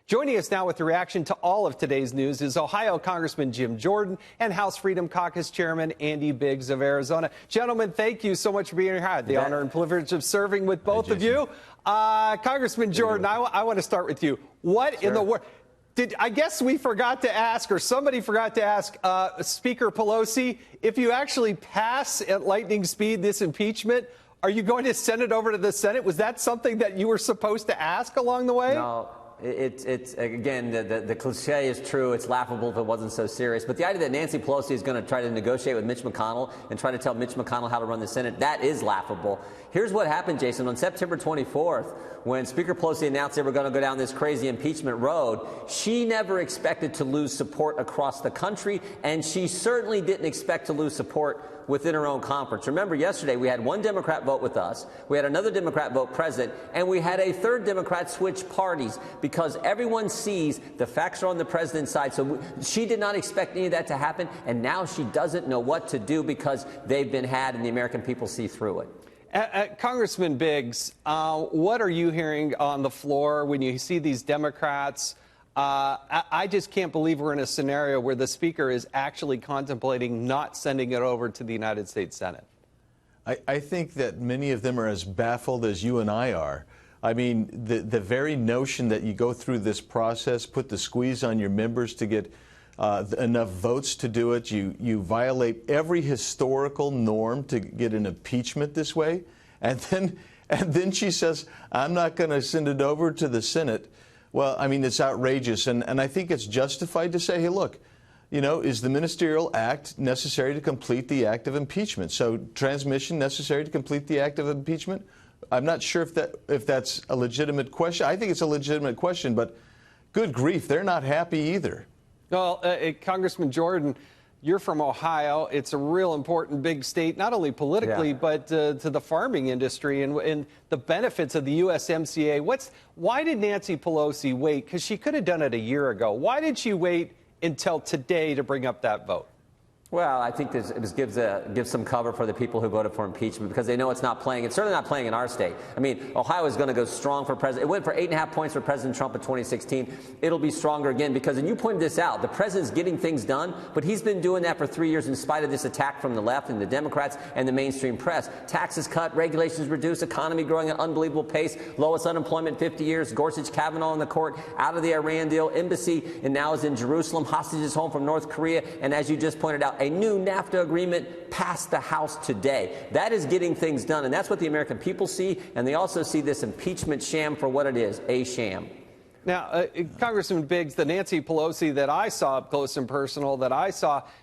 Joining us now with the reaction to all of today's news is Ohio Congressman Jim Jordan and House Freedom Caucus Chairman Andy Biggs of Arizona. Gentlemen, thank you so much for being here. I had the honor and privilege of serving with both of you. Congressman Jordan, I want to start with you. What in the world? I guess we forgot to ask, or somebody forgot to ask, Speaker Pelosi, if you actually pass at lightning speed this impeachment, are you going to send it over to the Senate? Was that something that you were supposed to ask along the way? No. It's again, the cliche is true. It's laughable if it wasn't so serious. But the idea that Nancy Pelosi is going to try to negotiate with Mitch McConnell and try to tell Mitch McConnell how to run the Senate, that is laughable. Here's what happened, Jason. On September 24th, when Speaker Pelosi announced they were going to go down this crazy impeachment road, she never expected to lose support across the country, and she certainly didn't expect to lose support within her own conference. Remember, yesterday we had one Democrat vote with us, we had another Democrat vote present, and we had a third Democrat switch parties because everyone sees the facts are on the president's side. So she did not expect any of that to happen, and now she doesn't know what to do because they've been had and the American people see through it. Congressman Biggs, what are you hearing on the floor when you see these Democrats? I just can't believe we're in a scenario where the Speaker is actually contemplating not sending it over to the United States Senate. I think that many of them are as baffled as you and I are. I mean, the very notion that you go through this process, put the squeeze on your members to get enough votes to do it, you violate every historical norm to get an impeachment this way, and then she says, I'm not going to send it over to the Senate. Well, I mean, it's outrageous, and I think it's justified to say, hey, look, you know, is the ministerial act necessary to complete the act of impeachment? So transmission necessary to complete the act of impeachment? I'm not sure if that's a legitimate question. I think it's a legitimate question, but good grief, they're not happy either. Well, Congressman Jordan, you're from Ohio. It's a real important big state, not only politically, but to the farming industry and the benefits of the USMCA. Why did Nancy Pelosi wait? Because she could have done it a year ago. Why did she wait until today to bring up that vote? Well, I think it gives some cover for the people who voted for impeachment because they know it's not playing. It's certainly not playing in our state. I mean, Ohio is going to go strong for president. It went for 8.5 points for President Trump in 2016. It'll be stronger again because, and you pointed this out, the president's getting things done, but he's been doing that for 3 years in spite of this attack from the left and the Democrats and the mainstream press. Taxes cut, regulations reduced, economy growing at an unbelievable pace, lowest unemployment in 50 years, Gorsuch, Kavanaugh in the court, out of the Iran deal, embassy, and now is in Jerusalem, hostages home from North Korea, and as you just pointed out, a new NAFTA agreement passed the House today. That is getting things done, and that's what the American people see, and they also see this impeachment sham for what it is, a sham. Now, Congressman Biggs, the Nancy Pelosi that I saw up close and personal,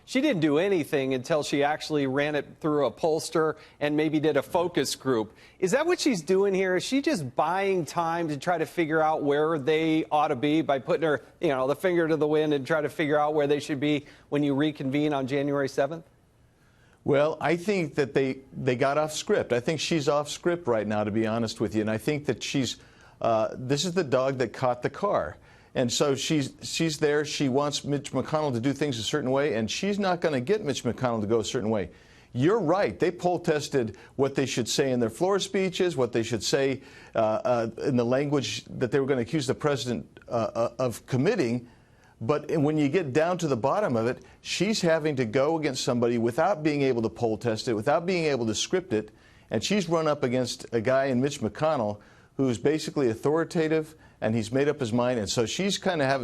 she didn't do anything until she actually ran it through a pollster and maybe did a focus group. Is that what she's doing here? Is she just buying time to try to figure out where they ought to be by putting her, the finger to the wind and try to figure out where they should be when you reconvene on January 7th? Well, I think that they got off script. I think she's off script right now, to be honest with you, and I think that this is the dog that caught the car. And so she's there. She wants Mitch McConnell to do things a certain way, and she's not going to get Mitch McConnell to go a certain way. You're right. They poll tested what they should say in their floor speeches, what they should say in the language that they were going to accuse the president of committing. But when you get down to the bottom of it, she's having to go against somebody without being able to poll test it, without being able to script it. And she's run up against a guy in Mitch McConnell who's basically authoritative, and he's made up his mind. And so she's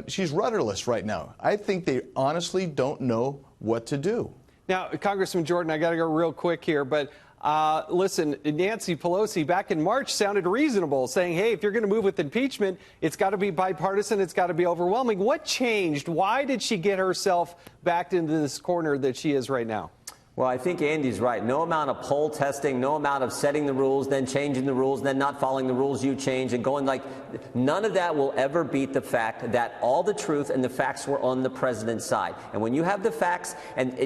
she's rudderless right now. I think they honestly don't know what to do. Now, Congressman Jordan, I got to go real quick here, but listen, Nancy Pelosi back in March sounded reasonable, saying, hey, if you're going to move with impeachment, it's got to be bipartisan, it's got to be overwhelming. What changed? Why did she get herself backed into this corner that she is right now? Well, I think Andy's right. No amount of poll testing, no amount of setting the rules, then changing the rules, then not following the rules you change and going none of that will ever beat the fact that all the truth and the facts were on the president's side. And when you have the facts,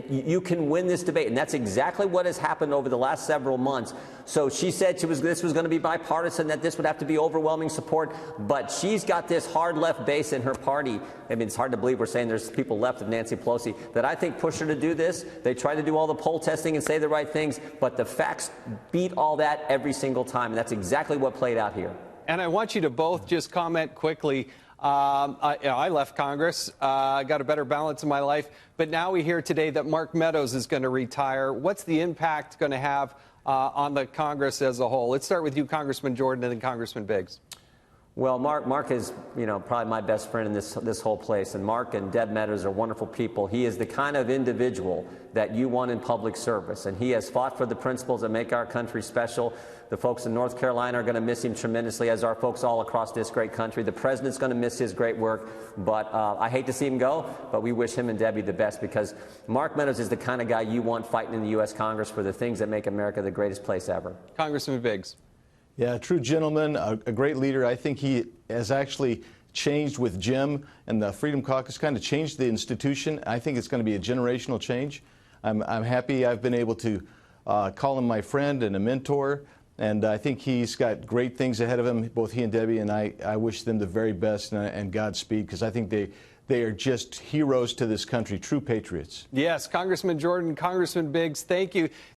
you can win this debate. And that's exactly what has happened over the last several months. So she said this was going to be bipartisan, that this would have to be overwhelming support. But she's got this hard left base in her party. I mean, it's hard to believe we're saying there's people left of Nancy Pelosi that I think push her to do this. They try to do all the poll testing and say the right things, but the facts beat all that every single time. And that's exactly what played out here. And I want you to both just comment quickly. I left Congress, got a better balance in my life, but now we hear today that Mark Meadows is going to retire. What's the impact going to have on the Congress as a whole? Let's start with you, Congressman Jordan, and then Congressman Biggs. Well, Mark is, probably my best friend in this whole place, and Mark and Deb Meadows are wonderful people. He is the kind of individual that you want in public service, and he has fought for the principles that make our country special. The folks in North Carolina are going to miss him tremendously, as are folks all across this great country. The president's going to miss his great work, but I hate to see him go, but we wish him and Debbie the best, because Mark Meadows is the kind of guy you want fighting in the U.S. Congress for the things that make America the greatest place ever. Congressman Biggs. Yeah, true gentleman, a great leader. I think he has actually changed with Jim, and the Freedom Caucus kind of changed the institution. I think it's going to be a generational change. I'm happy I've been able to call him my friend and a mentor, and I think he's got great things ahead of him, both he and Debbie, and I wish them the very best and Godspeed, because I think they are just heroes to this country, true patriots. Yes, Congressman Jordan, Congressman Biggs, thank you.